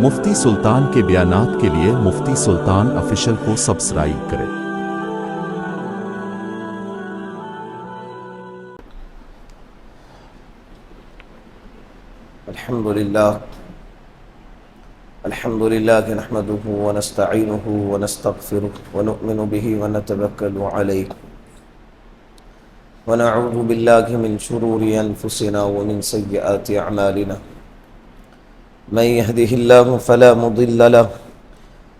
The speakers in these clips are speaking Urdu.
مفتی سلطان کے بیانات کے لیے مفتی سلطان آفیشل کو سبسکرائب کریں۔ الحمد لله نحمده ونستعينه ونستغفره ونؤمن به ونتوكل عليه ونعوذ بالله من شرور أنفسنا ومن سيئات أعمالنا من يهده الله فلا مضل له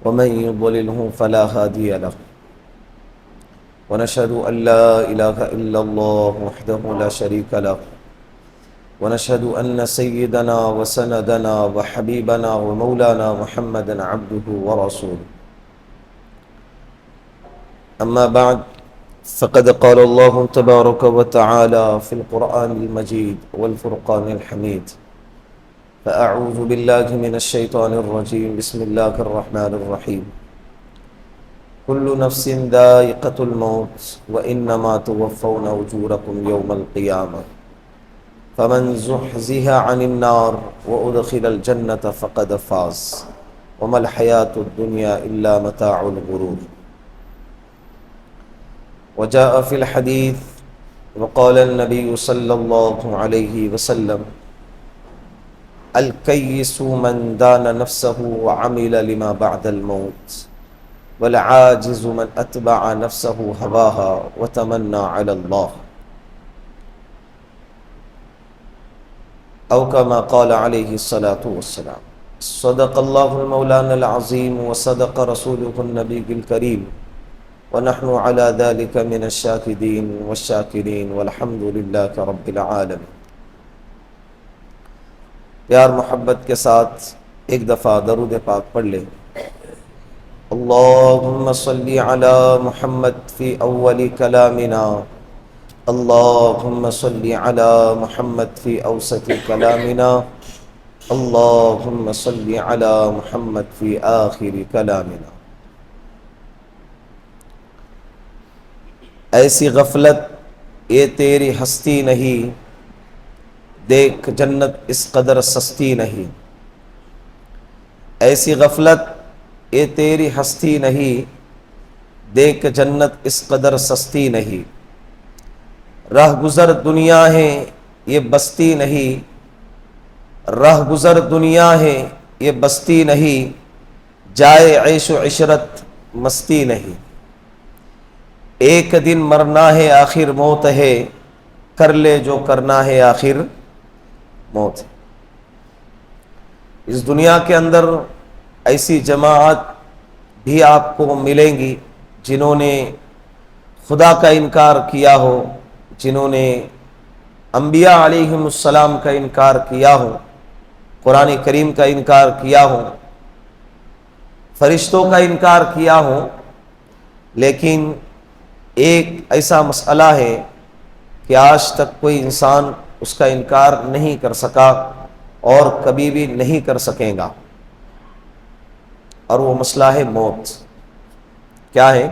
ومن يضلله فلا هادي له ونشهد أن لا إله إلا الله وحده لا شريك له ونشهد أن سيدنا وسندنا وحبيبنا ومولانا محمدا عبده ورسوله أما بعد فقد قال الله تبارك وتعالى في القرآن المجيد والفرقان الحميد فأعوذ بالله من الشيطان الرجيم بسم الله الرحمن الرحيم كل نفس ذائقة الموت وإنما توفون أجوركم يوم القيامة فمن زحزح عن النار وأدخل الجنة فقد فاز وما الحياة الدنيا إلا متاع الغرور وجاء في الحديث وقال النبي صلى الله عليه وسلم الكيس من دان نفسه وعمل لما بعد الموت والعاجز من أتبع نفسه هواها وتمنى على الله أو كما قال عليه الصلاة والسلام صدق الله المولانا العظيم وصدق رسوله النبي الكريم ونحن على ذلك من الشاهدين والشاكرين والحمد لله رب العالمين۔ پیار محبت کے ساتھ ایک دفعہ درود پاک پڑھ لیں۔ اللهم صل على محمد في أول كلامنا، اللهم صل على محمد في أوسط كلامنا، اللهم صل على محمد في آخر كلامنا۔ ایسی غفلت یہ تیری ہستی نہیں، دیکھ جنت اس قدر سستی نہیں۔ ایسی غفلت یہ تیری ہستی نہیں، دیکھ جنت اس قدر سستی نہیں۔ راہ گزر دنیا ہے یہ بستی نہیں، راہ گزر دنیا ہے یہ بستی نہیں، جائے عیش و عشرت مستی نہیں۔ ایک دن مرنا ہے آخر موت ہے، کر لے جو کرنا ہے آخر موت ہے۔ اس دنیا کے اندر ایسی جماعت بھی آپ کو ملیں گی جنہوں نے خدا کا انکار کیا ہو، جنہوں نے انبیاء علیہم السلام کا انکار کیا ہو، قرآن کریم کا انکار کیا ہو، فرشتوں کا انکار کیا ہو، لیکن ایک ایسا مسئلہ ہے کہ آج تک کوئی انسان اس کا انکار نہیں کر سکا اور کبھی بھی نہیں کر سکے گا، اور وہ مسئلہ ہے موت۔ کیا ہے؟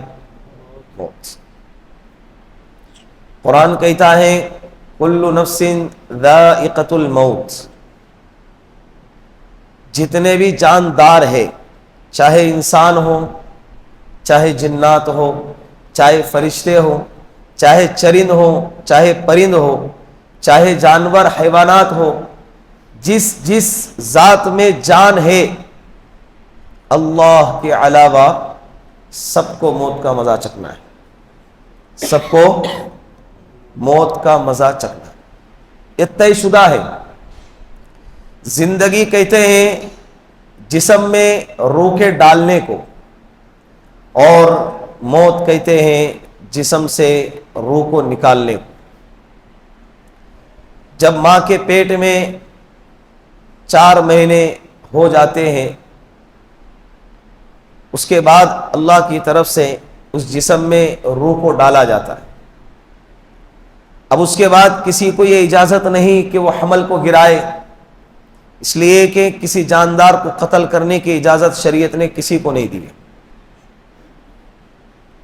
موت۔ قرآن کہتا ہے کل نفس ذائقۃ الموت، جتنے بھی جاندار ہے، چاہے انسان ہو، چاہے جنات ہو، چاہے فرشتے ہو، چاہے چرند ہو، چاہے پرند ہو، چاہے جانور حیوانات ہو، جس ذات میں جان ہے اللہ کے علاوہ سب کو موت کا مزہ چکھنا ہے، سب کو موت کا مزہ چکھنا یہ طے شدہ ہے۔ زندگی کہتے ہیں جسم میں روح کے ڈالنے کو، اور موت کہتے ہیں جسم سے روح کو نکالنے کو۔ جب ماں کے پیٹ میں 4 مہینے ہو جاتے ہیں، اس کے بعد اللہ کی طرف سے اس جسم میں روح کو ڈالا جاتا ہے۔ اب اس کے بعد کسی کو یہ اجازت نہیں کہ وہ حمل کو گرائے، اس لیے کہ کسی جاندار کو قتل کرنے کی اجازت شریعت نے کسی کو نہیں دی۔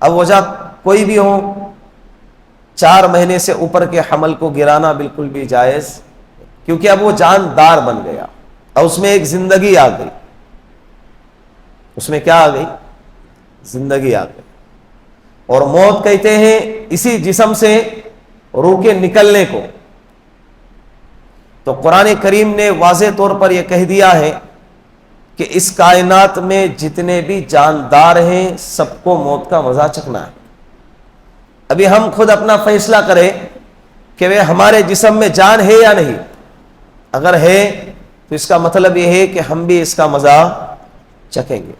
اب وجہ کوئی بھی ہو، 4 مہینے سے اوپر کے حمل کو گرانا بالکل بھی جائز، کیونکہ اب وہ جاندار بن گیا اور اس میں ایک زندگی آ گئی۔ اس میں کیا آ گئی؟ زندگی آ گئی. اور موت کہتے ہیں اسی جسم سے روح کے نکلنے کو. تو قرآن کریم نے واضح طور پر یہ کہہ دیا ہے کہ اس کائنات میں جتنے بھی جاندار ہیں سب کو موت کا مزہ چکھنا ہے. ابھی ہم خود اپنا فیصلہ کریں کہ وہ ہمارے جسم میں جان ہے یا نہیں. اگر ہے تو اس کا مطلب یہ ہے کہ ہم بھی اس کا مزہ چکھیں گے.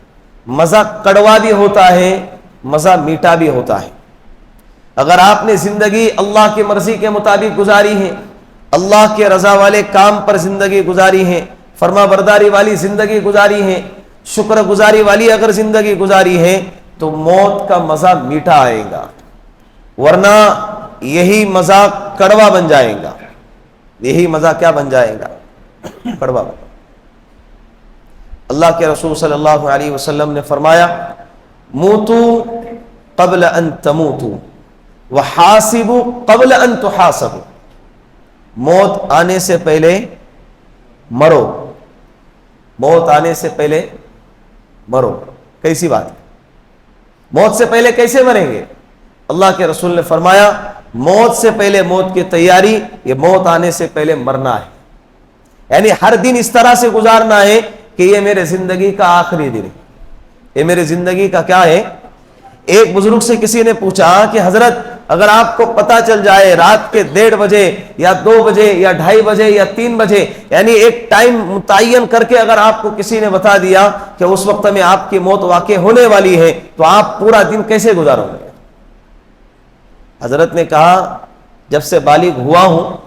مزہ کڑوا بھی ہوتا ہے, مزہ میٹھا بھی ہوتا ہے. اگر آپ نے زندگی اللہ کی مرضی کے مطابق گزاری ہے, اللہ کے رضا والے کام پر زندگی گزاری ہے, فرما برداری والی زندگی گزاری ہے, شکر گزاری والی اگر زندگی گزاری ہے, تو موت کا مزہ میٹھا آئے گا. ورنہ یہی مزہ کڑوا بن جائے گا. یہی مزہ کیا بن جائے گا؟ کڑوا بن. اللہ کے رسول صلی اللہ علیہ وسلم نے فرمایا موتو قبل ان تموتو وحاسبو قبل ان تحاسبو. موت آنے سے پہلے مرو, موت آنے سے پہلے مرو. کیسی بات ہے؟ موت سے پہلے کیسے مریں گے؟ اللہ کے رسول نے فرمایا موت سے پہلے موت کی تیاری, یہ موت آنے سے پہلے مرنا ہے. یعنی ہر دن اس طرح سے گزارنا ہے کہ یہ میرے زندگی کا آخری دن ہے, یہ میرے زندگی کا کیا ہے. ایک بزرگ سے کسی نے پوچھا کہ حضرت اگر آپ کو پتا چل جائے رات کے 1:30 بجے یا 2 بجے یا 2:30 بجے یا 3 بجے, یعنی ایک ٹائم متعین کر کے اگر آپ کو کسی نے بتا دیا کہ اس وقت میں آپ کی موت واقع ہونے والی ہے, تو آپ پورا دن کیسے گزارو گے؟ حضرت نے کہا جب سے بالغ ہوا ہوں,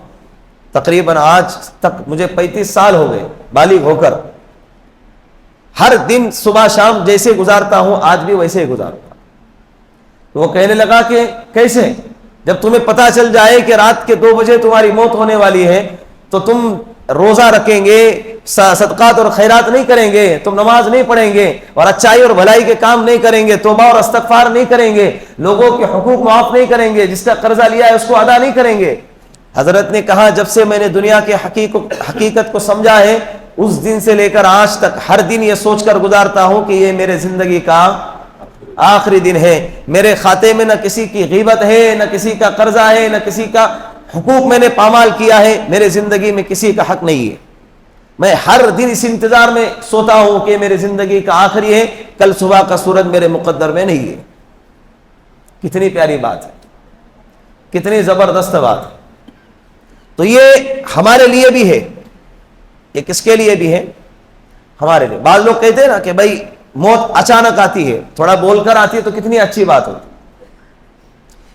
تقریباً آج تک مجھے 35 سال ہو گئے بالغ ہو کر, ہر دن صبح شام جیسے گزارتا ہوں آج بھی ویسے ہی گزاروں گا. تو وہ کہنے لگا کہ کیسے؟ جب تمہیں پتا چل جائے کہ رات کے 2 بجے تمہاری موت ہونے والی ہے تو تم روزہ رکھیں گے, صدقات اور خیرات نہیں کریں گے, تم نماز نہیں پڑھیں گے, اور اچھائی اور بھلائی کے کام نہیں کریں گے, توبہ اور استغفار نہیں کریں گے, لوگوں کے حقوق معاف نہیں کریں گے, جس کا قرضہ لیا ہے اس کو ادا نہیں کریں گے. حضرت نے کہا جب سے میں نے دنیا کے حقیقت کو سمجھا ہے اس دن سے لے کر آج تک ہر دن یہ سوچ کر گزارتا ہوں کہ یہ میرے زندگی کا آخری دن ہے. میرے کھاتے میں نہ کسی کی غیبت ہے, نہ کسی کا قرضہ ہے, نہ کسی کا حقوق میں نے پامال کیا ہے, میرے زندگی میں کسی کا حق نہیں ہے. میں ہر دن اس انتظار میں سوتا ہوں کہ میرے زندگی کا آخری ہے, کل صبح کا سورج میرے مقدر میں نہیں ہے. کتنی پیاری بات ہے, کتنی زبردست بات ہے. تو یہ ہمارے لیے بھی ہے. یہ کس کے لیے بھی ہے؟ ہمارے لیے. بعض لوگ کہتے ہیں نا کہ بھائی موت اچانک آتی ہے, تھوڑا بول کر آتی ہے تو کتنی اچھی بات ہوتی.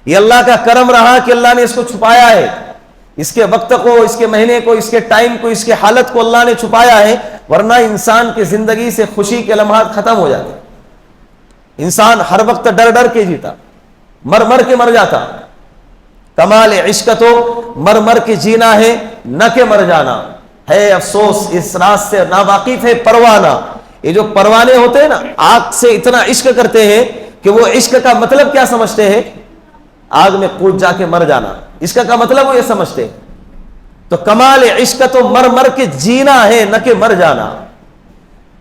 یہ اللہ کا کرم رہا کہ اللہ نے اس کو چھپایا ہے, اس کے وقت کو, اس کے مہینے کو, اس کے ٹائم کو, اس کے حالت کو اللہ نے چھپایا ہے. ورنہ انسان کی زندگی سے خوشی کے لمحات ختم ہو جاتے. انسان ہر وقت ڈر ڈر کے جیتا, مر مر کے مر جاتا. کمال عشق تو مر مر کے جینا ہے نہ کہ مر جانا ہے. افسوس اس راز سے ناواقف ہے پروانہ. یہ جو پروانے ہوتے ہیں نا, آگ سے اتنا عشق کرتے ہیں کہ وہ عشق کا مطلب کیا سمجھتے ہیں؟ آگ میں کود جا کے مر جانا. عشق کا مطلب وہ یہ سمجھتے ہیں. تو کمال عشق تو مر مر کے جینا ہے نہ کہ مر جانا.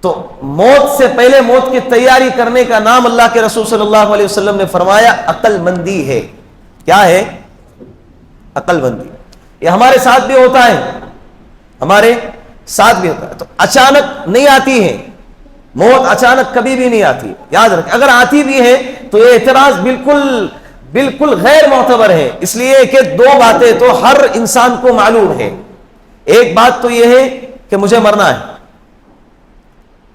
تو موت سے پہلے موت کی تیاری کرنے کا نام اللہ کے رسول صلی اللہ علیہ وسلم نے فرمایا عقل مندی ہے. کیا ہے؟ عقل مندی. یہ ہمارے ساتھ بھی ہوتا ہے, ہمارے ساتھ بھی ہوتا ہے. تو اچانک نہیں آتی ہے موت, اچانک کبھی بھی نہیں آتی. یاد رکھیں, اگر آتی بھی ہے تو یہ اعتراض بالکل غیر معتبر ہے. اس لیے کہ 2 باتیں تو ہر انسان کو معلوم ہے. ایک بات تو یہ ہے کہ مجھے مرنا ہے.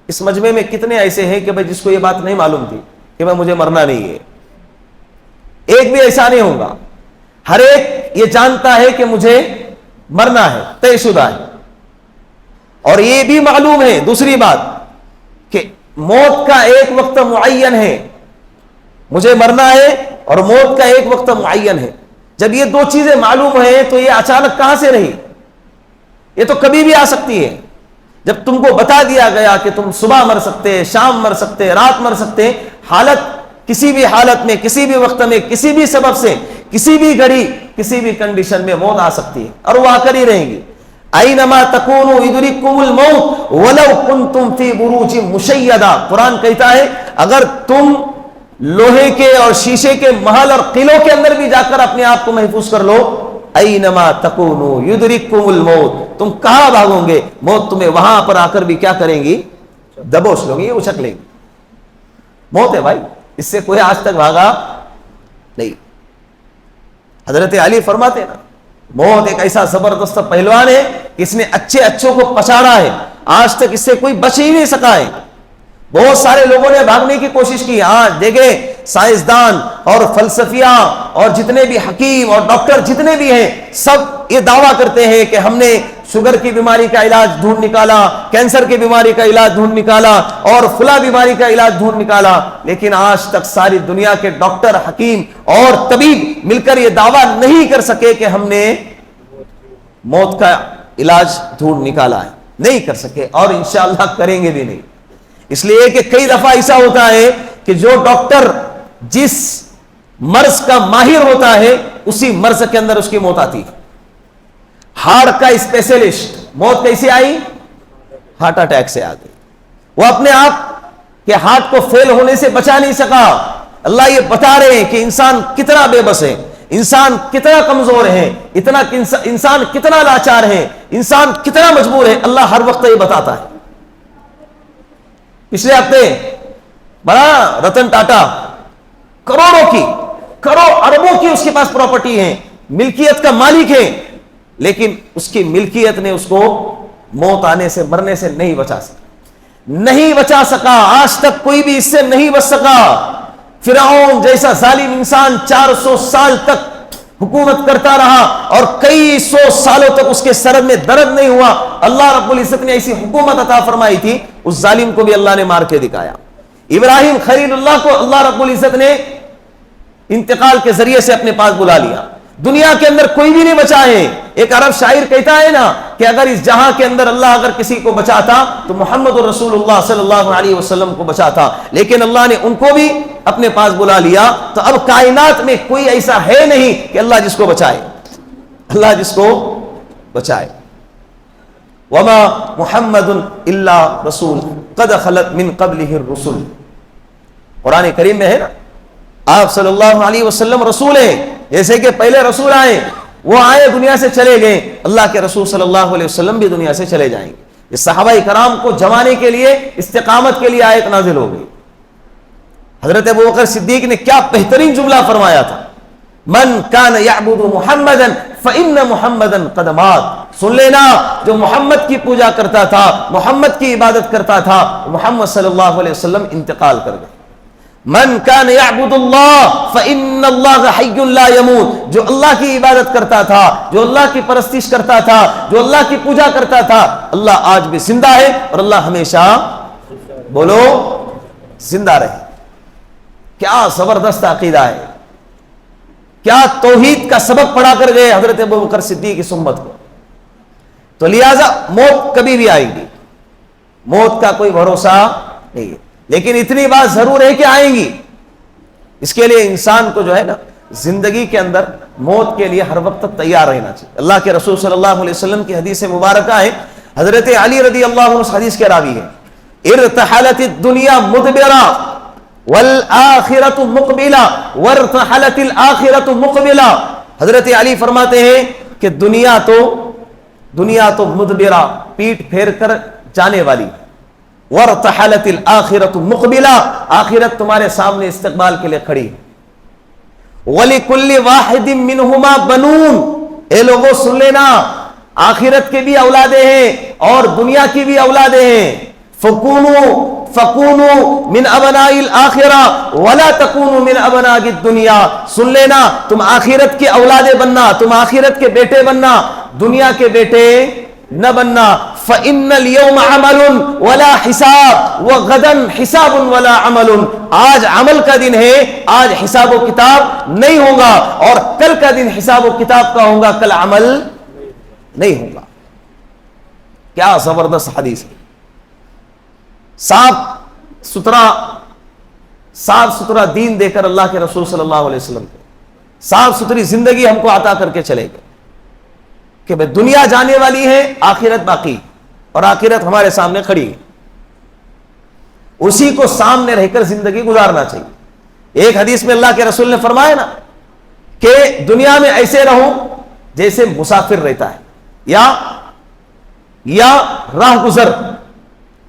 اس مجمع میں کتنے ایسے ہیں کہ بھائی جس کو یہ بات نہیں معلوم تھی کہ میں مجھے مرنا نہیں ہے؟ ایک بھی ایسا نہیں ہوگا. ہر ایک یہ جانتا ہے کہ مجھے مرنا ہے, طے شدہ ہے. اور یہ بھی معلوم ہے دوسری بات کہ موت کا ایک وقت معین ہے, مجھے مرنا ہے اور موت کا ایک وقت معین ہے. جب یہ 2 چیزیں معلوم ہیں تو یہ اچانک کہاں سے رہی؟ یہ تو کبھی بھی آ سکتی ہے. جب تم کو بتا دیا گیا کہ تم صبح مر سکتے, شام مر سکتے, رات مر سکتے, حالت کسی بھی حالت میں, کسی بھی وقت میں, کسی بھی سبب سے, کسی بھی گھڑی, کسی بھی کنڈیشن میں موت آ سکتی ہے اور وہ آ کر ہی رہیں گی. اینما تکونوا یدرککم الموت ولو کنتم فی بروج مشیدہ. قرآن کہتا ہے اگر تم لوہے کے اور شیشے کے محل اور قلعوں کے اندر بھی جا کر اپنے آپ کو محفوظ کر لو، اینما تکونوا یدرککم الموت، تم کہاں بھاگو گے، موت تمہیں وہاں پر آ کر بھی کیا کریں گی، دبوچ لو گی، اچک لیں گی. موت ہے بھائی، اس سے کوئی آج تک بھاگا نہیں. حضرت علی فرماتے ہیں نا، موت ایک ایسا زبردست پہلوان ہے کہ اس نے اچھے اچھوں کو پچھاڑا ہے، آج تک اس سے کوئی بچ ہی نہیں سکا ہے. بہت سارے لوگوں نے بھاگنے کی کوشش کی. آج دیکھیں سائنسدان اور فلسفیہ اور جتنے بھی حکیم اور ڈاکٹر جتنے بھی ہیں، سب یہ دعویٰ کرتے ہیں کہ ہم نے شوگر کی بیماری کا علاج ڈھونڈ نکالا، کینسر کی بیماری کا علاج ڈھونڈ نکالا اور فلاں بیماری کا علاج ڈھونڈ نکالا. لیکن آج تک ساری دنیا کے ڈاکٹر، حکیم اور طبیب مل کر یہ دعویٰ نہیں کر سکے کہ ہم نے موت کا علاج ڈھونڈ نکالا ہے. نہیں کر سکے اور انشاءاللہ کریں گے بھی نہیں. اس لیے کہ کئی دفعہ ایسا ہوتا ہے کہ جو ڈاکٹر جس مرض کا ماہر ہوتا ہے اسی مرض کے اندر اس کی موت آتی ہے. ہارٹ کا اسپیشلسٹ موت کیسے آئی؟ ہارٹ اٹیک سے آ گئی. وہ اپنے آپ کے ہارٹ کو فیل ہونے سے بچا نہیں سکا. اللہ یہ بتا رہے ہیں کہ انسان کتنا بے بس ہے، انسان کتنا کمزور ہے، انسان کتنا لاچار ہے، انسان کتنا مجبور ہے. اللہ ہر وقت یہ بتاتا ہے. پچھلے ہفتے بڑا رتن ٹاٹا کروڑوں اربوں کی اس کے پاس پراپرٹی ہے، ملکیت کا مالک ہے، لیکن اس کی ملکیت نے اس کو موت آنے سے، مرنے سے نہیں بچا سکا. آج تک کوئی بھی اس سے نہیں بچ سکا. فرعون جیسا ظالم انسان 400 سال تک حکومت کرتا رہا اور کئی سو سالوں تک اس کے سر میں درد نہیں ہوا. اللہ رب العزت نے ایسی حکومت عطا فرمائی تھی، اس ظالم کو بھی اللہ نے مار کے دکھایا. ابراہیم خلیل اللہ کو اللہ رب العزت نے انتقال کے ذریعے سے اپنے پاس بلا لیا. دنیا کے اندر کوئی بھی نہیں بچا ہے. ایک عرب شاعر کہتا ہے نا کہ اگر اس جہاں کے اندر اللہ اگر کسی کو بچاتا تو محمد رسول اللہ صلی اللہ علیہ وسلم کو بچاتا، لیکن اللہ نے ان کو بھی اپنے پاس بلا لیا. تو اب کائنات میں کوئی ایسا ہے نہیں کہ اللہ جس کو بچائے، اللہ جس کو بچائے. وما محمد الا رسول قد خلت من قبلہ الرسل. قرآن کریم میں ہے نا، آپ صلی اللہ علیہ وسلم رسول ہیں، جیسے کہ پہلے رسول آئے، وہ آئے دنیا سے چلے گئے، اللہ کے رسول صلی اللہ علیہ وسلم بھی دنیا سے چلے جائیں گے. یہ صحابہ کرام کو جمانے کے لیے، استقامت کے لیے آیت نازل ہو گئی. حضرت ابوبکر صدیق نے کیا بہترین جملہ فرمایا تھا، من کان یعبد محمدا فإن محمدا قد مات. سن لینا، جو محمد کی پوجا کرتا تھا، محمد کی عبادت کرتا تھا، محمد صلی اللہ علیہ وسلم انتقال کر گئے. من کان یعبد اللہ فإن اللہ حی لا یموت. جو اللہ کی عبادت کرتا تھا، جو اللہ کی پرستش کرتا تھا، جو اللہ کی پوجا کرتا تھا، اللہ آج بھی زندہ ہے اور اللہ ہمیشہ، بولو، زندہ رہے. کیا زبردست عقیدہ ہے، کیا توحید کا سبق پڑھا کر گئے حضرت ابوبکر صدیق اس امت کو. تو لہذا موت کبھی بھی آئے گی، موت کا کوئی بھروسہ نہیں ہے، لیکن اتنی بات ضرور ہے کہ آئیں گی. اس کے لیے انسان کو جو ہے نا زندگی کے اندر موت کے لیے ہر وقت تیار رہنا چاہیے. اللہ کے رسول صلی اللہ علیہ وسلم کی حدیث مبارکہ ہے، حضرت علی رضی اللہ عنہ اس حدیث کے راوی ہے، ارتحلت الدنیا مدبرا والآخرت مقبلا وارتحلت الآخرت مقبلا. حضرت علی فرماتے ہیں کہ دنیا تو مدبرا، پیٹ پھیر کر جانے والی، وارتحلت الآخرت مقبلا، آخرت تمہارے سامنے استقبال کے لیے کھڑی. وَلِكُلِّ وَاحِدٍ مِّنْهُمَا بَنُونَ. اے لوگوں سن لینا، آخرت کے بھی اولادیں ہیں اور دنیا کی بھی اولادیں ہیں. فَكُونُوا مِنْ أَبْنَاءِ الْآخِرَةِ وَلَا تَكُونُوا مِنْ أَبْنَاءِ الدُّنْيَا. سن لینا، تم آخرت کی اولادیں بننا، تم آخرت کے بیٹے بننا، دنیا کے بیٹے نہ بننا. فَإِنَّ الْيَوْمَ عَمَلٌ وَلَا حِسَابٌ وَغَدًا حِسَابٌ وَلَا عَمَلٌ. آج عمل کا دن ہے، آج حساب و کتاب نہیں ہوگا، اور کل کا دن حساب و کتاب کا ہوگا، کل عمل نہیں ہوگا. کیا زبردست حدیث ہے. صاف ستھرا دین دے کر اللہ کے رسول صلی اللہ علیہ وسلم کو صاف ستھری زندگی ہم کو عطا کر کے چلے گئے. کہ بھئی دنیا جانے والی ہے، آخرت باقی، اور آخرت ہمارے سامنے کھڑی ہے، اسی کو سامنے رہ کر زندگی گزارنا چاہیے۔ ایک حدیث میں اللہ کے رسول نے فرمایا نا کہ دنیا میں ایسے رہو جیسے مسافر رہتا ہے یا راہ گزر،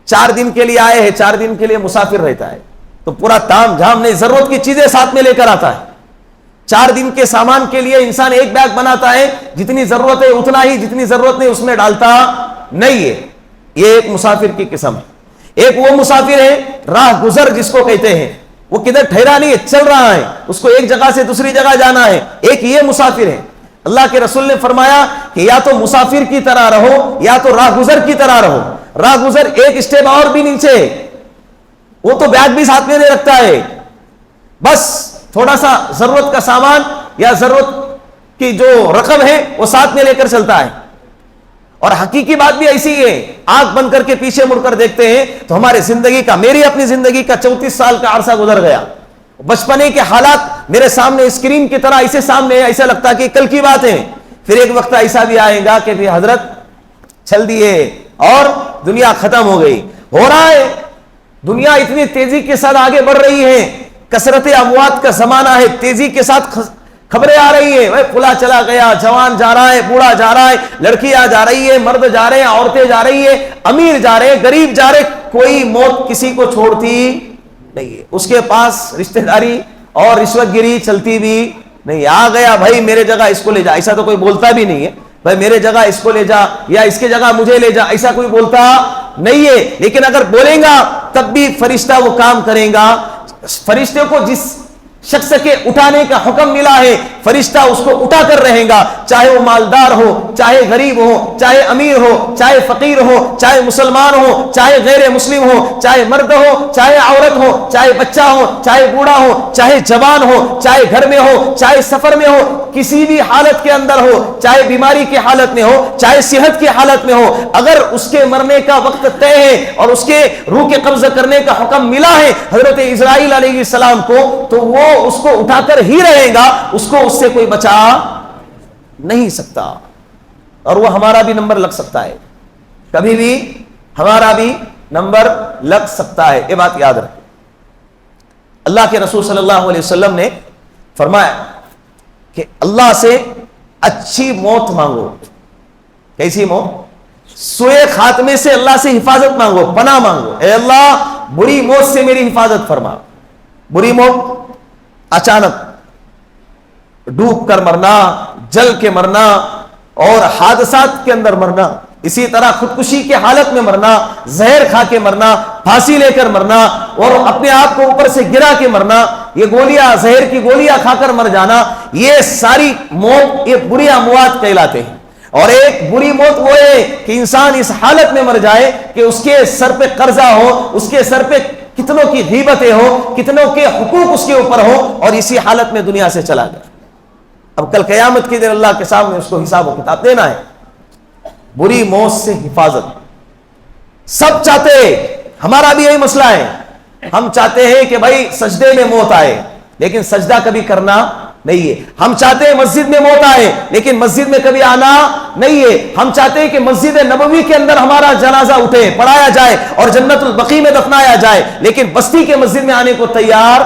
4 دن کے لیے آئے ہیں، 4 دن کے لیے مسافر رہتا ہے، تو پورا تام جھام نہیں، ضرورت کی چیزیں ساتھ میں لے کر آتا ہے۔ 4 دن کے سامان کے لیے انسان ایک بیگ بناتا ہے، جتنی ضرورت ہے اتنا ہی، جتنی ضرورت نہیں اس میں ڈالتا نہیں ہے۔ یہ ایک مسافر کی قسم ہے۔ ایک وہ مسافر ہے راہ گزر جس کو کہتے ہیں، وہ کدھر ٹھہرا نہیں ہے، چل رہا ہے، اس کو ایک جگہ سے دوسری جگہ جانا ہے، ایک یہ مسافر ہے۔ اللہ کے رسول نے فرمایا کہ یا تو مسافر کی طرح رہو یا تو راہ گزر کی طرح رہو۔ راہ گزر ایک اسٹیپ اور بھی نیچے، وہ تو بیگ بھی ساتھ میں دے رکھتا ہے، بس تھوڑا سا ضرورت کا سامان یا ضرورت کی جو رقم ہے وہ ساتھ میں لے کر چلتا ہے۔ اور حقیقی بات بھی ایسی ہے، آنکھ بند کر کے پیچھے مڑ کر دیکھتے ہیں تو ہمارے زندگی کا، میری اپنی زندگی کا 34 سال کا عرصہ گزر گیا، بچپنے کے حالات میرے سامنے اسکرین کی طرح ایسے سامنے، ایسا لگتا کہ کل کی بات ہے۔ پھر ایک وقت ایسا بھی آئے گا کہ بھی حضرت چل دیے اور دنیا ختم ہو گئی۔ ہو رہا ہے، دنیا اتنی تیزی کے ساتھ آگے بڑھ رہی ہے، کثرت اموات کا زمانہ ہے، تیزی کے ساتھ خبریں آ رہی ہیں، فلاں چلا گیا، جوان جا رہا ہے، بوڑھا جا رہا ہے، لڑکیاں جا رہی ہے، مرد جا رہے ہیں، عورتیں جا رہی ہے، امیر جا رہے ہیں، غریب جا رہے، کوئی موت کسی کو چھوڑتی نہیں ہے، اس کے پاس رشتہ داری اور رشوت گیری چلتی بھی نہیں۔ آ گیا بھائی میرے جگہ اس کو لے جا، ایسا تو کوئی بولتا بھی نہیں ہے، بھائی میرے جگہ اس کو لے جا یا اس کے جگہ مجھے لے جا، ایسا کوئی بولتا نہیں ہے۔ لیکن اگر بولیں گا تب بھی فرشتہ وہ کام کرے گا۔ فرشتے کو جس شخص کے اٹھانے کا حکم ملا ہے، فرشتہ اس کو اٹھا کر رہے گا، چاہے وہ مالدار ہو، چاہے غریب ہو، چاہے امیر ہو، چاہے فقیر ہو، چاہے مسلمان ہو، چاہے غیر مسلم ہو، چاہے مرد ہو، چاہے عورت ہو، چاہے بچہ ہو، چاہے بوڑھا ہو، چاہے جوان ہو، چاہے گھر میں ہو، چاہے سفر میں ہو، کسی بھی حالت کے اندر ہو، چاہے بیماری کی حالت میں ہو، چاہے صحت کی حالت میں ہو، اگر اس کے مرنے کا وقت طے ہے اور اس کے روح کے قبض کرنے کا حکم ملا ہے حضرت اسرائیل علیہ السلام کو، تو وہ اس کو اٹھا کر ہی رہے گا، اس کو اس سے کوئی بچا نہیں سکتا۔ اور وہ ہمارا بھی نمبر لگ سکتا ہے، کبھی بھی ہمارا بھی نمبر لگ سکتا ہے، یہ بات یاد رکھیں۔ اللہ کے رسول صلی اللہ علیہ وسلم نے فرمایا کہ اللہ سے اچھی موت مانگو۔ کیسی موت؟ سوئے خاتمے سے اللہ سے حفاظت مانگو، پناہ مانگو، اے اللہ بری موت سے میری حفاظت فرما۔ بری موت اچانک ڈوب کر مرنا، جل کے مرنا اور حادثات کے اندر مرنا، اسی طرح خودکشی کے حالت میں مرنا، زہر کھا کے مرنا، پھانسی لے کر مرنا اور اپنے آپ کو اوپر سے گرا کے مرنا، یہ گولیاں، زہر کی گولیاں کھا کر مر جانا، یہ ساری موت، یہ بری اموات کہلاتے ہیں۔ اور ایک بری موت وہ ہے کہ انسان اس حالت میں مر جائے کہ اس کے سر پہ قرضہ ہو، اس کے سر پہ کتنوں کی غیبتیں ہو، کتنوں کے حقوق اس کے اوپر ہو، اور اسی حالت میں دنیا سے چلا گیا۔ اب کل قیامت کے دن اللہ کے سامنے اس کو حساب و کتاب دینا ہے۔ بری موت سے حفاظت سب چاہتے ہیں، ہمارا بھی یہی مسئلہ ہے، ہم چاہتے ہیں کہ بھائی سجدے میں موت آئے، لیکن سجدہ کبھی کرنا نہیں ہے۔ ہم چاہتے ہیں مسجد میں موت آئے، لیکن مسجد میں کبھی آنا نہیں ہے۔ ہم چاہتے ہیں کہ مسجد نبوی کے اندر ہمارا جنازہ اٹھے، پڑھایا جائے اور جنت البقیع میں دفنایا جائے، لیکن بستی کے مسجد میں آنے کو تیار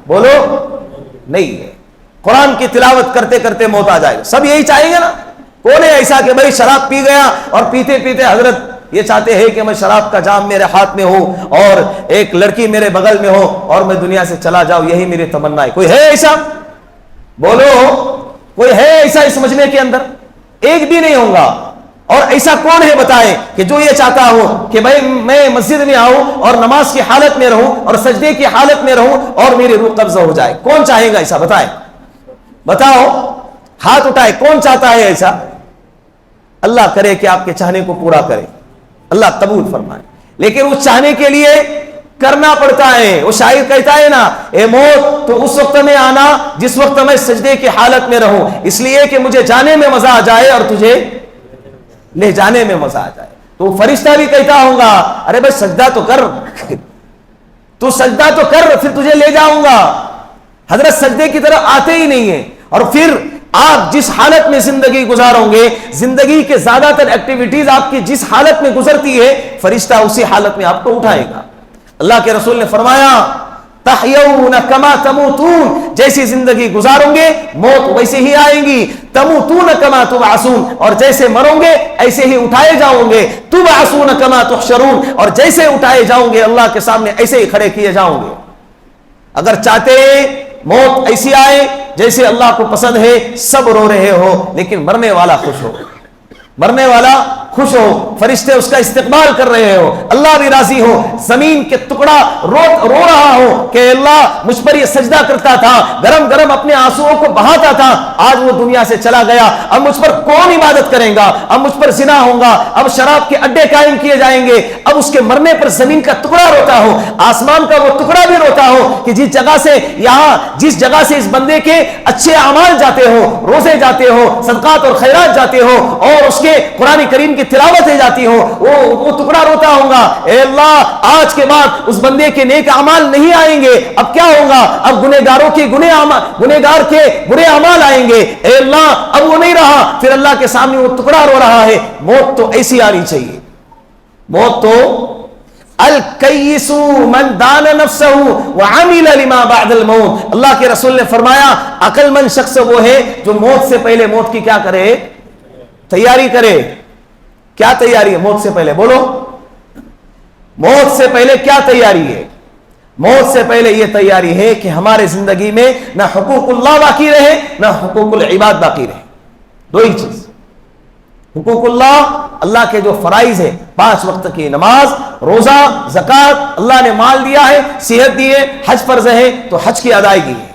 بولو نہیں ہے۔ قرآن کی تلاوت کرتے کرتے موت آ جائے گا، سب یہی چاہیں گے نا۔ کون ہے ایسا کہ بھائی شراب پی گیا اور پیتے پیتے حضرت یہ چاہتے ہیں کہ میں شراب کا جام میرے ہاتھ میں ہو اور ایک لڑکی میرے بغل میں ہو اور میں دنیا سے چلا جاؤں، یہی میری تمنا ہے؟ کوئی ہے ایسا؟ بولو، کوئی ہے ایسا اس مجمع کے اندر؟ ایک بھی نہیں ہوگا۔ اور ایسا کون ہے بتائے کہ جو یہ چاہتا ہو کہ بھائی میں مسجد میں آؤں اور نماز کی حالت میں رہوں اور سجدے کی حالت میں رہوں اور میری روح قبض ہو جائے؟ کون چاہے گا ایسا؟ بتائے، بتاؤ، ہاتھ اٹھائے، کون چاہتا ہے ایسا؟ اللہ کرے کہ آپ کے چاہنے کو پورا کرے، اللہ قبول فرمائے، لیکن اس چاہنے کے لیے کرنا پڑتا ہے۔ وہ شاعر کہتا ہے نا، اے موت تو اس وقت میں آنا جس وقت میں سجدے کی حالت میں رہوں، اس لیے کہ مجھے جانے میں مزہ آ جائے اور تجھے لے جانے میں مزہ آ جائے۔ تو فرشتہ بھی کہتا ہوگا، ارے بھائی سجدہ تو کر، تو سجدہ تو کر، پھر تجھے لے جاؤں گا۔ حضرت سجدے کی طرف آتے ہی نہیں ہے، اور پھر آپ جس حالت میں زندگی گزارو گے، زندگی کے زیادہ تر ایکٹیویٹیز آپ کی جس حالت میں گزرتی ہے، فرشتہ اسی حالت میں آپ کو اٹھائے گا۔ اللہ کے رسول نے فرمایا تحیون کما تموتون، جیسی زندگی گزارو گے موت ویسے ہی آئے گی، تموتون کما تبعثون، اور جیسے مرو گے ایسے ہی اٹھائے جاؤ گے، تبعثون کما تحشرون، اور جیسے اٹھائے جاؤ گے اللہ کے سامنے ایسے ہی کھڑے کیے جاؤ گے۔ اگر چاہتے موت ایسی آئے جیسے اللہ کو پسند ہے، سب رو رہے ہو لیکن مرنے والا خوش ہو، مرنے والا خوش ہو، فرشتے اس کا استقبال کر رہے ہو، اللہ بھی راضی ہو، زمین کے ٹکڑا رو رہا ہو کہ اللہ مجھ پر یہ سجدہ کرتا تھا، گرم گرم اپنے آنسوؤں کو بہاتا تھا، آج وہ دنیا سے چلا گیا، اب مجھ پر کون عبادت کرے گا، اب مجھ پر زنا ہوگا، اب شراب کے اڈے قائم کیے جائیں گے، اب اس کے مرنے پر زمین کا ٹکڑا روتا ہو، آسمان کا وہ ٹکڑا بھی روتا ہو کہ جس جگہ سے یہاں جس جگہ سے اس بندے کے اچھے اعمال جاتے ہو، روزے جاتے ہو، صدقات اور خیرات جاتے ہو، اور اس کے قرآن کریم کی تلاوتیں جاتی ہو، وہ ٹکڑا روتا ہوگا، اے اللہ آج کے بعد اس بندے کے نیک اعمال نہیں آئیں گے، اب کیا ہوگا، اب گنہگاروں کے گنہگار کے برے اعمال آئیں گے، اے اللہ اب وہ نہیں رہا، پھر اللہ کے سامنے وہ ٹکڑا رو رہا ہے۔ موت تو ایسی آنی چاہیے، موت تو الکیس من دان نفسہ وعمل لما بعد الموت، اللہ کے رسول نے فرمایا عقل مند شخص وہ ہے جو موت سے پہلے موت کی کیا کرے، تیاری کرے۔ کیا تیاری ہے موت سے پہلے؟ بولو، موت سے پہلے کیا تیاری ہے؟ موت سے پہلے یہ تیاری ہے کہ ہمارے زندگی میں نہ حقوق اللہ باقی رہے نہ حقوق العباد باقی رہے، دو ہی چیز۔ حقوق اللہ، اللہ کے جو فرائض ہے، 5 وقت کی نماز، روزہ، زکات، اللہ نے مال دیا ہے، صحت دی ہے، حج فرض ہے تو حج کی ادائیگی ہے۔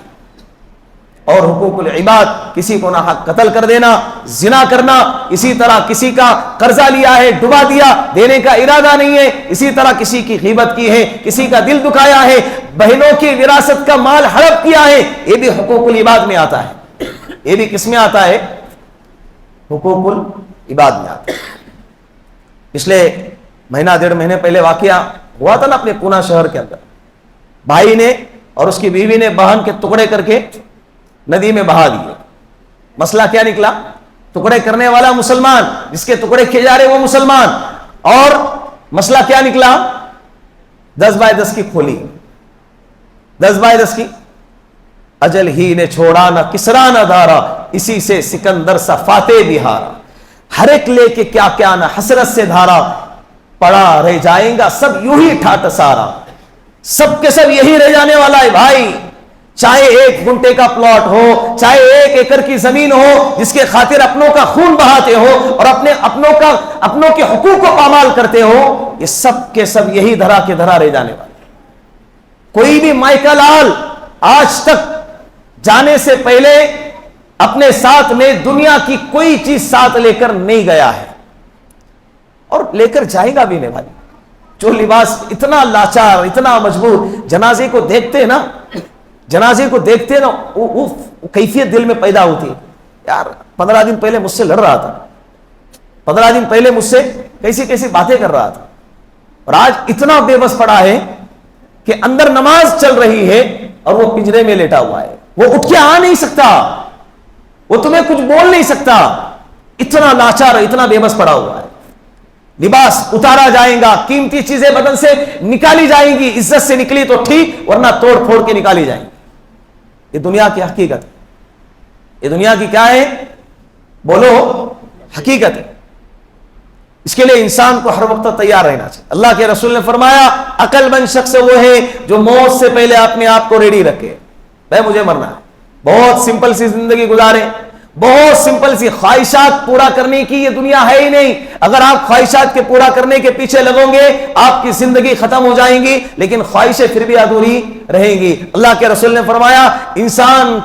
اور حقوق العباد، کسی کو نہ حق قتل کر دینا، زنا کرنا، اسی طرح کسی کا قرضہ لیا ہے ڈبا دیا، دینے کا ارادہ نہیں ہے، اسی طرح کسی کی غیبت کی ہے، کسی کا دل دکھایا ہے، بہنوں کی وراثت کا مال ہڑپ کیا ہے، یہ بھی حقوق العباد میں آتا ہے۔ یہ بھی کس میں آتا ہے؟ حقوق العباد میں آتا ہے۔ پچھلے مہینہ 1.5 مہینے پہلے واقعہ ہوا تھا نا اپنے پونا شہر کے اندر، بھائی نے اور اس کی بیوی نے بہن کے ٹکڑے کر کے ندی میں بہا دیے۔ مسئلہ کیا نکلا؟ ٹکڑے کرنے والا مسلمان، جس کے ٹکڑے کیے جا رہے وہ مسلمان، اور مسئلہ کیا نکلا؟ 10x10 کی کھولی، 10x10 کی۔ اجل ہی نے چھوڑا نہ کسرا نہ دارا، اسی سے سکندر سا فاتح بھی ہارا، ہر ایک لے کے کیا کیا نہ حسرت سے دھارا، پڑا رہ جائیں گا سب یوں ہی ٹھاٹ سارا، سب کے سب یہی رہ جانے والا ہے بھائی، چاہے 1 گھنٹے کا پلاٹ ہو، چاہے 1 ایکڑ کی زمین ہو، جس کے خاطر اپنوں کا خون بہاتے ہو اور اپنوں کے حقوق کو پامال کرتے ہو، یہ سب کے سب یہی دھرا کے دھرا رہ جانے والے۔ کوئی بھی مائیکل لال آج تک جانے سے پہلے اپنے ساتھ میں دنیا کی کوئی چیز ساتھ لے کر نہیں گیا ہے، اور لے کر جائے گا بھی نہیں بھائی۔ جو لباس اتنا لاچار، اتنا مجبور، جنازے کو دیکھتے نا، جنازے کو دیکھتے نا، وہ کیفیت دل میں پیدا ہوتی ہے، یار 15 دن پہلے مجھ سے لڑ رہا تھا، 15 دن پہلے مجھ سے کیسی کیسی باتیں کر رہا تھا، اور آج اتنا بے بس پڑا ہے کہ اندر نماز چل رہی ہے اور وہ پنجرے میں لیٹا ہوا ہے، وہ اٹھ کے آ نہیں سکتا، وہ تمہیں کچھ بول نہیں سکتا، اتنا لاچار، اتنا بے بس پڑا ہوا ہے۔ لباس اتارا جائے گا، قیمتی چیزیں بدن سے نکالی جائیں گی، عزت سے نکلی تو ٹھیک، ورنہ توڑ پھوڑ کے نکالی جائیں گی۔ یہ دنیا کی حقیقت ہے۔ یہ دنیا کی کیا ہے؟ بولو، حقیقت ہے۔ اس کے لیے انسان کو ہر وقت تیار رہنا چاہیے۔ اللہ کے رسول نے فرمایا عقل مند شخص وہ ہے جو موت سے پہلے اپنے آپ کو ریڈی رکھے، بھائی مجھے مرنا ہے، بہت سمپل سی زندگی گزارے، بہت سمپل سی، خواہشات پورا کرنے کی یہ دنیا ہے ہی نہیں۔ اگر آپ خواہشات کے پورا کرنے کے پیچھے لگو گے آپ کی زندگی ختم ہو جائیں گی، لیکن خواہشیں پھر بھی ادھوری رہیں گی۔ اللہ کے رسول نے فرمایا انسان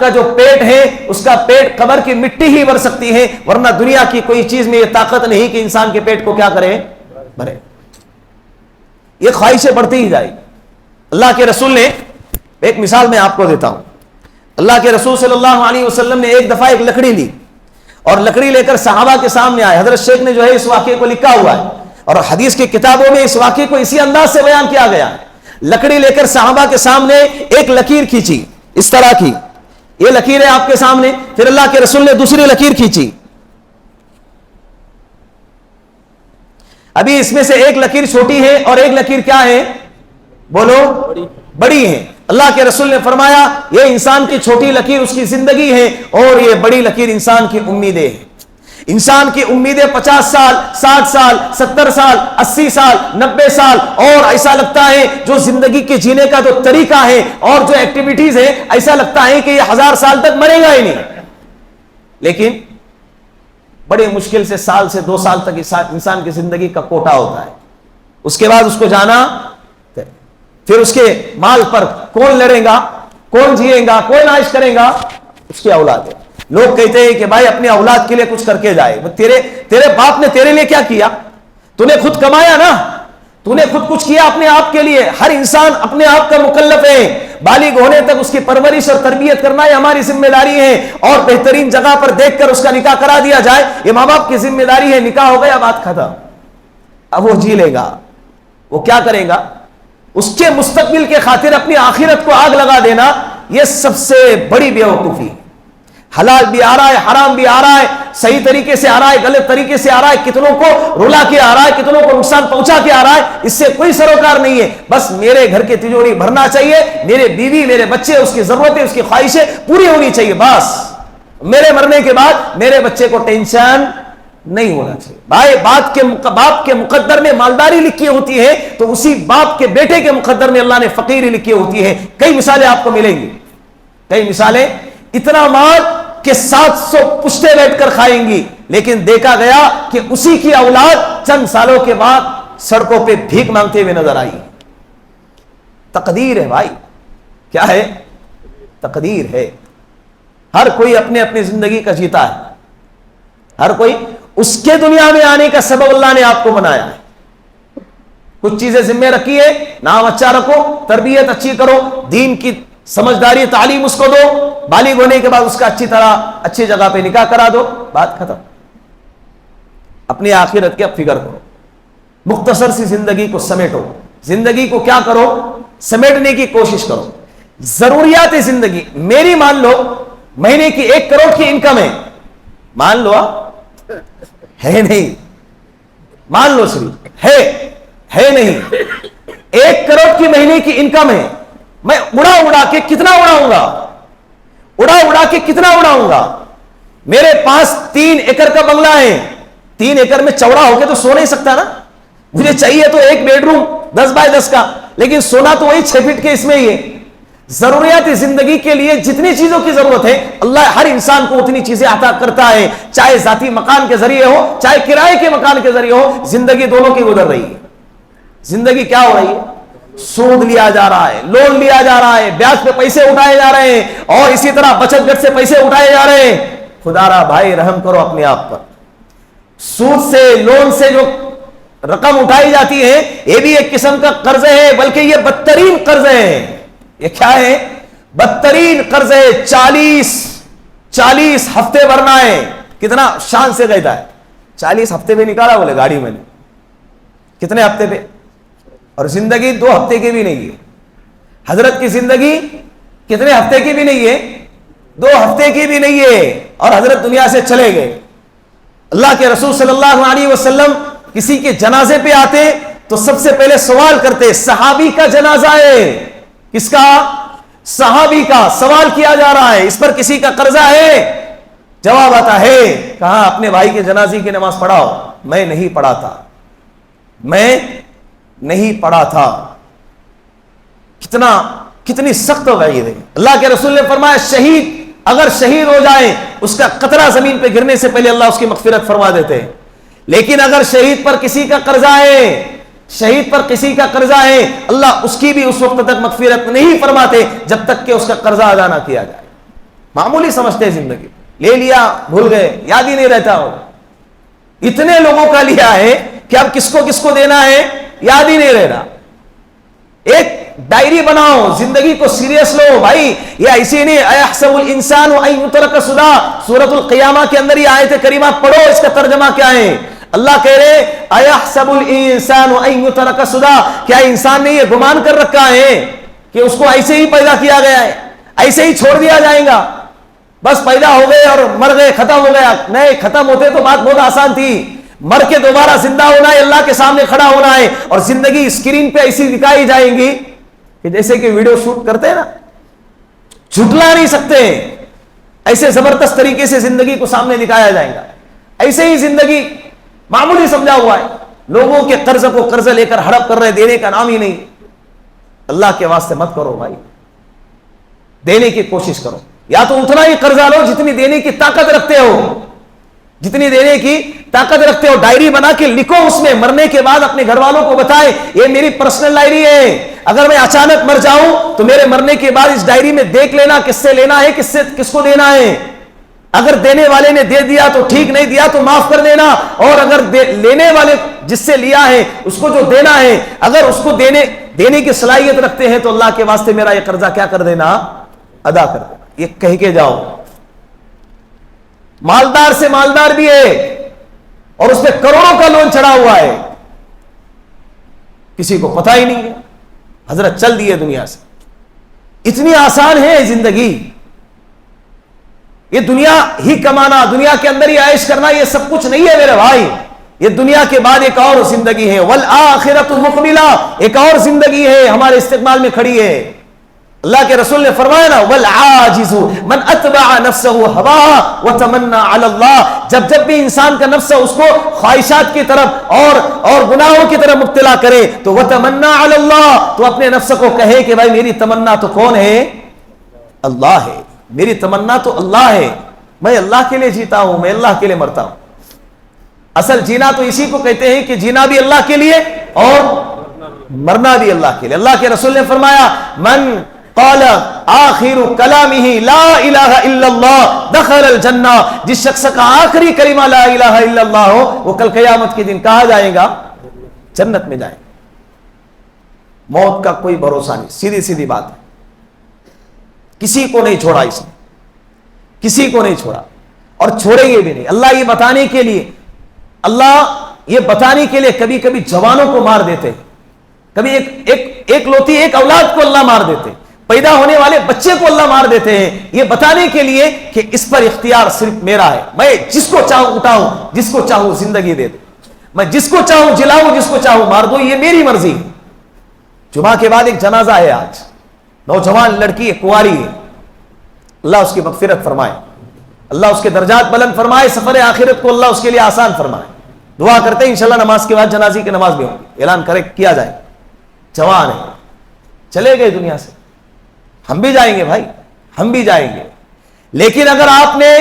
کا جو پیٹ ہے اس کا پیٹ قبر کی مٹی ہی بھر سکتی ہے، ورنہ دنیا کی کوئی چیز میں یہ طاقت نہیں کہ انسان کے پیٹ کو کیا کرے، بھرے۔ یہ خواہشیں بڑھتی ہی جائے گی۔ اللہ کے رسول نے ایک مثال میں آپ کو دیتا ہوں۔ اللہ کے رسول صلی اللہ علیہ وسلم نے ایک دفعہ ایک لکڑی لی اور لکڑی لے کر صحابہ کے سامنے آئے۔ حضرت شیخ نے جو ہے اس واقعے کو لکھا ہوا ہے اور حدیث کی کتابوں میں اس واقعے کو اسی انداز سے بیان کیا گیا ہے۔ لکڑی لے کر صحابہ کے سامنے ایک لکیر کھینچی، اس طرح کی یہ لکیر ہے آپ کے سامنے. پھر اللہ کے رسول نے دوسری لکیر کھینچی. ابھی اس میں سے ایک لکیر چھوٹی ہے اور ایک لکیر کیا ہے؟ بولو بڑی ہے. اللہ کے رسول نے فرمایا یہ انسان کی چھوٹی لکیر اس کی زندگی ہے اور یہ بڑی لکیر انسان کی امیدیں ہیں. انسان کی امیدیں 50 سال 60 سال 70 سال 80 سال 90 سال اور ایسا لگتا ہے جو زندگی کے جینے کا جو طریقہ ہے اور جو ایکٹیویٹیز ہے ایسا لگتا ہے کہ یہ 1000 سال تک مرے گا ہی نہیں. لیکن بڑے مشکل سے سال سے 2 سال تک انسان کی زندگی کا کوٹا ہوتا ہے. اس کے بعد اس کو جانا, پھر اس کے مال پر کون لڑے گا, کون جیے گا, کون عائش کرے گا؟ اس کی اولاد ہے. لوگ کہتے ہیں کہ بھائی اپنی اولاد کے لیے کچھ کر کے جائے. تیرے باپ نے تیرے لیے کیا کیا؟ تو نے خود کمایا نا, تو نے خود کچھ کیا اپنے آپ کے لیے. ہر انسان اپنے آپ کا مکلف ہے. بالغ ہونے تک اس کی پرورش اور تربیت کرنا یہ ہماری ذمہ داری ہے, اور بہترین جگہ پر دیکھ کر اس کا نکاح کرا دیا جائے یہ ماں باپ کی ذمہ داری ہے. نکاح ہو گیا, بات ختم. اب وہ جی لے گا, وہ کیا کرے گا؟ اس کے مستقبل کے خاطر اپنی آخرت کو آگ لگا دینا یہ سب سے بڑی بیوقوفی. حلال بھی آ رہا ہے, حرام بھی آ رہا ہے, صحیح طریقے سے آ رہا ہے, غلط طریقے سے آ رہا ہے, کتنوں کو رلا کے آ رہا ہے, کتنوں کو نقصان پہنچا کے آ رہا ہے. اس سے کوئی سروکار نہیں ہے. بس میرے گھر کی تجوری بھرنا چاہیے, میرے بیوی میرے بچے اس کی ضرورتیں اس کی خواہشیں پوری ہونی چاہیے. بس میرے مرنے کے بعد میرے بچے کو ٹینشن نہیں ہونا چاہیے. بھائی باپ کے مقدر میں مالداری لکھی ہوتی ہے تو اسی باپ کے بیٹے کے مقدر میں اللہ نے فقیری لکھی ہوتی ہے. کئی مثالیں آپ کو ملیں گی, کئی مثالیں. اتنا مال کہ 700 پشتے بیٹھ کر کھائیں گی, لیکن دیکھا گیا کہ اسی کی اولاد چند سالوں کے بعد سڑکوں پہ بھیک مانگتے ہوئے نظر آئی. تقدیر ہے بھائی, کیا ہے؟ تقدیر ہے. ہر کوئی اپنے اپنی زندگی کا جیتا ہے, ہر کوئی اس کے دنیا میں آنے کا سبب اللہ نے آپ کو بنایا ہے. کچھ چیزیں ذمہ رکھی ہے, نام اچھا رکھو, تربیت اچھی کرو, دین کی سمجھداری تعلیم اس کو دو, بالغ ہونے کے بعد اس کا اچھی طرح اچھی جگہ پہ نکاح کرا دو, بات ختم. اپنی آخرت کی اب فکر کرو. مختصر سی زندگی کو سمیٹو. زندگی کو کیا کرو؟ سمیٹنے کی کوشش کرو. ضروریات زندگی میری مان لو مہینے کی 1 کروڑ کی انکم ہے, مان لو ہے نہیں, مان لو صرف ہے نہیں, 1 کروڑ کی مہینے کی انکم ہے. میں اڑا کے کتنا اڑاؤں گا, اڑا کے کتنا اڑاؤں گا؟ میرے پاس 3 ایکڑ کا بنگلہ ہے, 3 ایکڑ میں چوڑا ہو کے تو سو نہیں سکتا نا. مجھے چاہیے تو 1 بیڈ روم 10 بائی 10 کا, لیکن سونا تو وہی 6 فٹ کے اس میں ہی ہے. ضروریات زندگی کے لیے جتنی چیزوں کی ضرورت ہے اللہ ہر انسان کو اتنی چیزیں عطا کرتا ہے, چاہے ذاتی مکان کے ذریعے ہو چاہے کرائے کے مکان کے ذریعے ہو. زندگی دونوں کی گزر رہی ہے. زندگی کیا ہو رہی ہے؟ سود لیا جا رہا ہے, لون لیا جا رہا ہے, بیاج پہ پیسے اٹھائے جا رہے ہیں, اور اسی طرح بچت گھر سے پیسے اٹھائے جا رہے ہیں. خدا را بھائی رحم کرو اپنے آپ پر. سود سے لون سے جو رقم اٹھائی جاتی ہے یہ بھی ایک قسم کا قرض ہے, بلکہ یہ بدترین قرض ہے. یہ کیا ہے؟ بدترین قرض ہے. 40 ہفتے بھرنا ہے. کتنا شان سے کہتا ہے 40 ہفتے پہ نکالا, بولے گاڑی میں نے کتنے ہفتے پہ, اور زندگی 2 ہفتے کی بھی نہیں ہے. حضرت کی زندگی کتنے ہفتے کی بھی نہیں ہے, 2 ہفتے کی بھی نہیں ہے, اور حضرت دنیا سے چلے گئے. اللہ کے رسول صلی اللہ علیہ وسلم کسی کے جنازے پہ آتے تو سب سے پہلے سوال کرتے, صحابی کا جنازہ ہے. کس کا؟ صحابی کا. سوال کیا جا رہا ہے اس پر کسی کا قرضہ ہے؟ جواب آتا ہے, کہاں اپنے بھائی کے جنازے کی نماز پڑھاؤ. میں نہیں پڑھا تھا, میں نہیں پڑھا تھا. کتنی سخت وعید ہے. اللہ کے رسول نے فرمایا شہید اگر شہید ہو جائے اس کا قطرہ زمین پہ گرنے سے پہلے اللہ اس کی مغفرت فرما دیتے ہیں. لیکن اگر شہید پر کسی کا قرضہ ہے, شہید پر کسی کا قرضہ ہے, اللہ اس کی بھی اس وقت تک مغفرت نہیں فرماتے جب تک کہ اس کا قرضہ ادا نہ کیا جائے. معمولی سمجھتے ہیں زندگی, لے لیا بھول گئے, یاد ہی نہیں رہتا ہو. اتنے لوگوں کا لیا ہے کہ اب کس کو دینا ہے یاد ہی نہیں رہ رہا. ایک ڈائری بناؤ, زندگی کو سیریس لو بھائی. یہ ایسی نہیں اَيَحْسَبُ الْإِنسَانُ أَن يُتْرَكَ سُدًى, سورۃ القیامہ کے اندر یہ آیت کریمہ پڑھو, اس کا ترجمہ کیا ہے؟ اللہ کہہ رہے اَيَحْسَبُ الْإِنسَانُ أَن يُتْرَكَ سُدًى, کیا انسان نے یہ گمان کر رکھا ہے کہ اس کو ایسے ہی پیدا کیا گیا ہے, ایسے ہی چھوڑ دیا جائے گا؟ بس پیدا ہو گئے اور مر گئے، ختم ہو گیا. نہیں، ختم ہوتے تو بات بہت آسان تھی. مر کے دوبارہ زندہ ہونا ہے، اللہ کے سامنے کھڑا ہونا ہے، اور زندگی اسکرین پہ ایسی دکھائی جائیں گی کہ جیسے کہ ویڈیو شوٹ کرتے ہیں نا، جھٹلا نہیں سکتے. ایسے زبردست طریقے سے زندگی کو سامنے دکھایا جائے گا. ایسے ہی زندگی معمولی سمجھا ہوا ہے. لوگوں کے قرض کو قرض لے کر ہڑپ کر رہے، دینے کا نام ہی نہیں. اللہ کے واسطے مت کرو بھائی، دینے کی کوشش کرو. یا تو اتنا ہی قرضہ لو جتنی دینے کی طاقت رکھتے ہو، جتنی دینے کی طاقت رکھتے ہو. ڈائری بنا کے لکھو، اس میں مرنے کے بعد اپنے گھر والوں کو بتائیں یہ میری پرسنل ڈائری ہے. اگر میں اچانک مر جاؤں تو میرے مرنے کے بعد اس ڈائری میں دیکھ لینا کس سے لینا ہے، کس کو دینا ہے. اگر دینے والے نے دے دیا تو ٹھیک، نہیں دیا تو معاف کر دینا. اور اگر لینے والے جس سے لیا ہے اس کو جو دینا ہے، اگر اس کو دینے کی صلاحیت رکھتے ہیں تو اللہ کے واسطے میرا یہ قرضہ کیا کر دینا، ادا کر دینا. یہ کہہ کے جاؤ. مالدار سے مالدار بھی ہے اور اس پہ کروڑوں کا لون چڑھا ہوا ہے، کسی کو پتہ ہی نہیں ہے، حضرت چل دیے دنیا سے. اتنی آسان ہے زندگی. یہ دنیا ہی کمانا، دنیا کے اندر ہی عائش کرنا، یہ سب کچھ نہیں ہے میرے بھائی. یہ دنیا کے بعد ایک اور زندگی ہے. والآخرۃ مقبلہ، ایک اور زندگی ہے ہمارے استقبال میں کھڑی ہے. اللہ کے رسول نے فرمایا نا، والعاجز من اتبع نفسه هواها وتمنى على الله. جب بھی انسان کا نفس اس کو خواہشات کی طرف اور گناہوں کی طرف مبتلا کرے تو وتمنى على الله، تو اپنے نفس کو کہے کہ بھائی میری تمنا تو کون ہے؟ اللہ ہے. میری تمنا تو اللہ ہے. میں اللہ کے لیے جیتا ہوں، میں اللہ کے لیے مرتا ہوں. اصل جینا تو اسی کو کہتے ہیں کہ جینا بھی اللہ کے لیے اور مرنا بھی اللہ کے لیے. اللہ کے رسول نے فرمایا، من قال آخر کلامہ لا الہ الا اللہ دخل الجنہ. جس شخص کا آخری کلمہ لا الہ الا اللہ ہو وہ کل قیامت کے دن کہاں جائے گا؟ جنت میں جائے گا. موت کا کوئی بھروسہ نہیں. سیدھی سیدھی بات ہے. کسی کو نہیں چھوڑا اس نے، کسی کو نہیں چھوڑا اور چھوڑیں گے بھی نہیں. اللہ یہ بتانے کے لیے کبھی کبھی جوانوں کو مار دیتے، کبھی ایک لوتی ایک اولاد کو اللہ مار دیتے، پیدا ہونے والے بچے کو اللہ مار دیتے ہیں، یہ بتانے کے لیے کہ اس پر اختیار صرف میرا ہے. میں جس کو چاہوں اٹھاؤں، جس کو چاہوں زندگی دے دوں، میں جس کو چاہوں جلاؤں، جس کو چاہوں مار دوں، یہ میری مرضی ہے. جمعہ کے بعد ایک جنازہ ہے آج، نوجوان لڑکی ہے، کنواری ہے. اللہ اس کی مغفرت فرمائے، اللہ اس کے درجات بلند فرمائے، سفر آخرت کو اللہ اس کے لیے آسان فرمائے. دعا کرتے ہیں انشاءاللہ نماز کے بعد جنازی کی نماز بھی ہوگی، اعلان کیا جائے. جوان ہے، چلے گئے دنیا سے. ہم بھی جائیں گے بھائی، ہم بھی جائیں گے. لیکن اگر آپ نے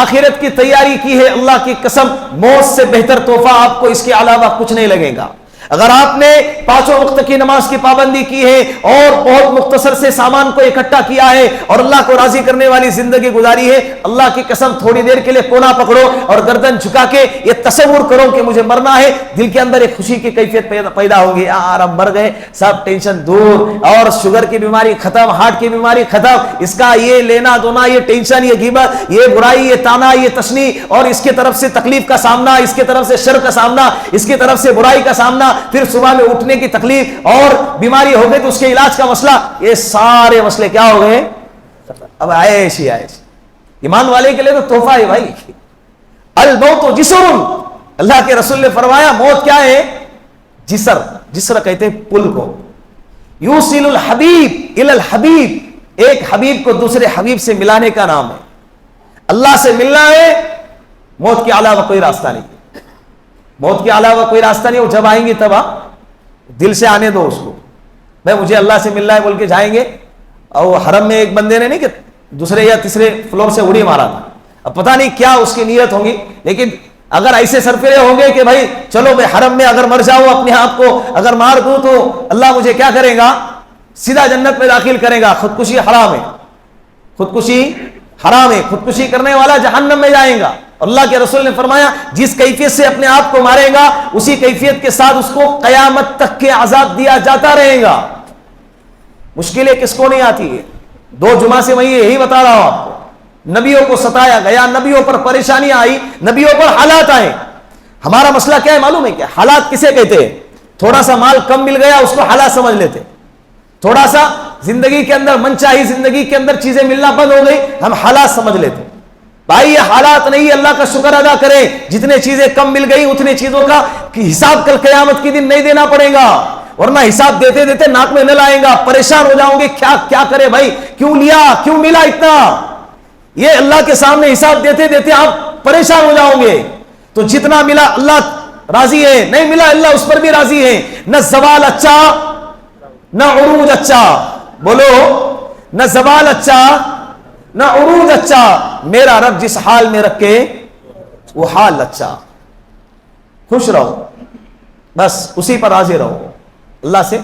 آخرت کی تیاری کی ہے، اللہ کی قسم موت سے بہتر تحفہ آپ کو اس کے علاوہ کچھ نہیں لگے گا. اگر آپ نے 5 وقت کی نماز کی پابندی کی ہے اور بہت مختصر سے سامان کو اکٹھا کیا ہے اور اللہ کو راضی کرنے والی زندگی گزاری ہے، اللہ کی قسم تھوڑی دیر کے لیے کونا پکڑو اور گردن جھکا کے یہ تصور کرو کہ مجھے مرنا ہے. دل کے اندر ایک خوشی کی کیفیت پیدا ہوگی، یار اب مر گئے، سب ٹینشن دور، اور شوگر کی بیماری ختم، ہارٹ کی بیماری ختم، اس کا یہ لینا دونا، یہ ٹینشن، یہ غیبت، یہ برائی، یہ تانا، یہ تشنی، اور اس کی طرف سے تکلیف کا سامنا، اس کی طرف سے شر کا سامنا، اس کی طرف سے برائی کا سامنا، پھر صبح میں اٹھنے کی تکلیف، اور بیماری ہو گئی تو اس کے علاج کا مسئلہ. یہ سارے مسئلے کیا ہو گئے؟ اب عیش ہی عیش. ایمان والے کے لیے تو تحفہ ہے بھائی. الموت جسر، اللہ کے رسول نے فرمایا موت کیا ہے؟ جسر. جسر کہتے ہیں پل کو. یوصل الحبیب الی الحبیب، ایک حبیب کو دوسرے حبیب سے ملانے کا نام ہے. اللہ سے ملنا ہے، موت کے علاوہ کوئی راستہ نہیں. موت کے علاوہ کوئی راستہ نہیں. وہ جب آئیں گے تب دل سے آنے دو اس کو. میں مجھے اللہ سے ملنا ہے بول کے جائیں گے. اور حرم میں ایک بندے نے نہیں کہ دوسرے یا تیسرے فلور سے اڑی مارا تھا. اب پتہ نہیں کیا اس کی نیت ہوگی، لیکن اگر ایسے سرفرے ہوں گے کہ بھائی چلو میں حرم میں اگر مر جاؤں اپنے آپ کو اگر مار دوں تو اللہ مجھے کیا کرے گا؟ سیدھا جنت میں داخل کرے گا. خودکشی حرام ہے، خودکشی حرام ہے. خودکشی کرنے والا جہنم میں جائے گا. اللہ کے رسول نے فرمایا جس کیفیت سے اپنے آپ کو مارے گا اسی کیفیت کے ساتھ اس کو قیامت تک کے عذاب دیا جاتا رہے گا. مشکلیں کس کو نہیں آتی ہے؟ 2 جمعہ سے میں یہی بتا رہا ہوں آپ کو. نبیوں کو ستایا گیا، نبیوں پر پریشانیاں آئی، نبیوں پر حالات آئے. ہمارا مسئلہ کیا ہے معلوم ہے کیا؟ حالات کسے کہتے ہیں؟ تھوڑا سا مال کم مل گیا اس کو حالات سمجھ لیتے. تھوڑا سا زندگی کے اندر من چاہی زندگی کے اندر چیزیں ملنا بند ہو گئی ہم حالات سمجھ لیتے. بھائی یہ حالات نہیں، اللہ کا شکر ادا کریں، جتنے چیزیں کم مل گئی اتنے چیزوں کا حساب کل قیامت کے دن نہیں دینا پڑے گا، ورنہ حساب دیتے دیتے ناک میں نہ لائیں گا، پریشان ہو جاؤں گے، کیا کرے بھائی، کیوں لیا، کیوں ملا اتنا، یہ اللہ کے سامنے حساب دیتے دیتے آپ پریشان ہو جاؤ گے۔ تو جتنا ملا اللہ راضی ہے، نہیں ملا اللہ اس پر بھی راضی ہے۔ نہ زوال اچھا نہ عروج اچھا، بولو نہ زوال اچھا نہ عروج اچھا، میرا رب جس حال میں رکھے وہ حال اچھا، خوش رہو بس، اسی پر راضی رہو، اللہ سے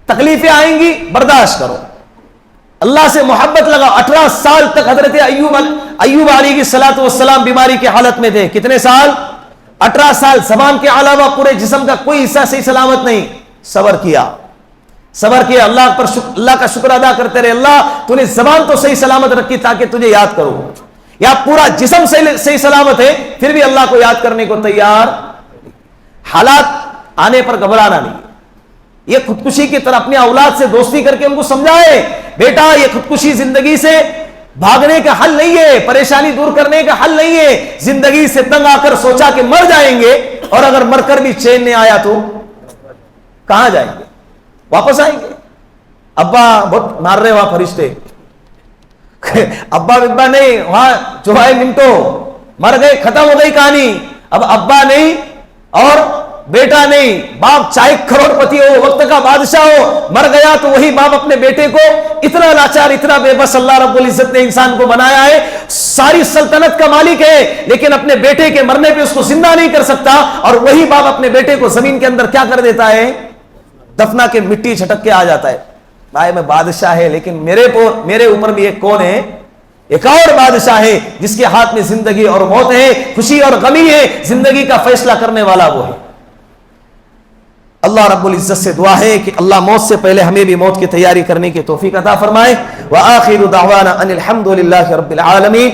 تکلیفیں آئیں گی برداشت کرو، اللہ سے محبت لگا۔ 18 سال تک حضرت ایوب علیہ الصلوۃ والسلام بیماری کی حالت میں تھے، کتنے سال؟ 18 سال، زبان کے علاوہ پورے جسم کا کوئی حصہ صحیح سلامت نہیں، صبر کیا، اللہ کا شکر ادا کرتے رہے، اللہ تو نے زبان تو صحیح سلامت رکھی تاکہ تجھے یاد کرو، یا پورا جسم صحیح سلامت ہے پھر بھی اللہ کو یاد کرنے کو تیار۔ حالات آنے پر گھبرانا نہیں، یہ خودکشی کی طرح اپنے اولاد سے دوستی کر کے ان کو سمجھائے، بیٹا یہ خودکشی زندگی سے بھاگنے کا حل نہیں ہے، پریشانی دور کرنے کا حل نہیں ہے، زندگی سے تنگ آ کر سوچا کہ مر جائیں گے، اور اگر مر کر بھی چین نہیں آیا تو کہاں جائیں گے؟ واپس آئیں گے۔ ابا بہت مار رہے وہاں فرشتے، ابا نہیں، وہاں جو ہے منٹو مر گئے، ختم ہو گئی کہانی، اب ابا نہیں اور بیٹا نہیں، باپ چاہے کروڑ پتی ہو، وقت کا بادشاہ ہو، مر گیا تو وہی باپ اپنے بیٹے کو، اتنا لاچار اتنا بے بس اللہ رب العزت نے انسان کو بنایا ہے، ساری سلطنت کا مالک ہے لیکن اپنے بیٹے کے مرنے پہ اس کو زندہ نہیں کر سکتا، اور وہی باپ اپنے بیٹے کو زمین کے اندر کیا کر دیتا ہے؟ دفنا کے مٹی چھٹک کے آ جاتا ہے۔ بھائی میں بادشاہ ہے لیکن میرے اوپر بھی ایک کون ہے؟ ایک اور بادشاہ ہے جس کے ہاتھ میں زندگی اور موت ہے، خوشی اور غمی ہے، زندگی کا فیصلہ کرنے والا وہ ہے۔ اللہ رب العزت سے دعا ہے کہ اللہ موت سے پہلے ہمیں بھی موت کی تیاری کرنے کی توفیق عطا فرمائے۔ وآخر دعوانا ان الحمد للہ رب العالمین۔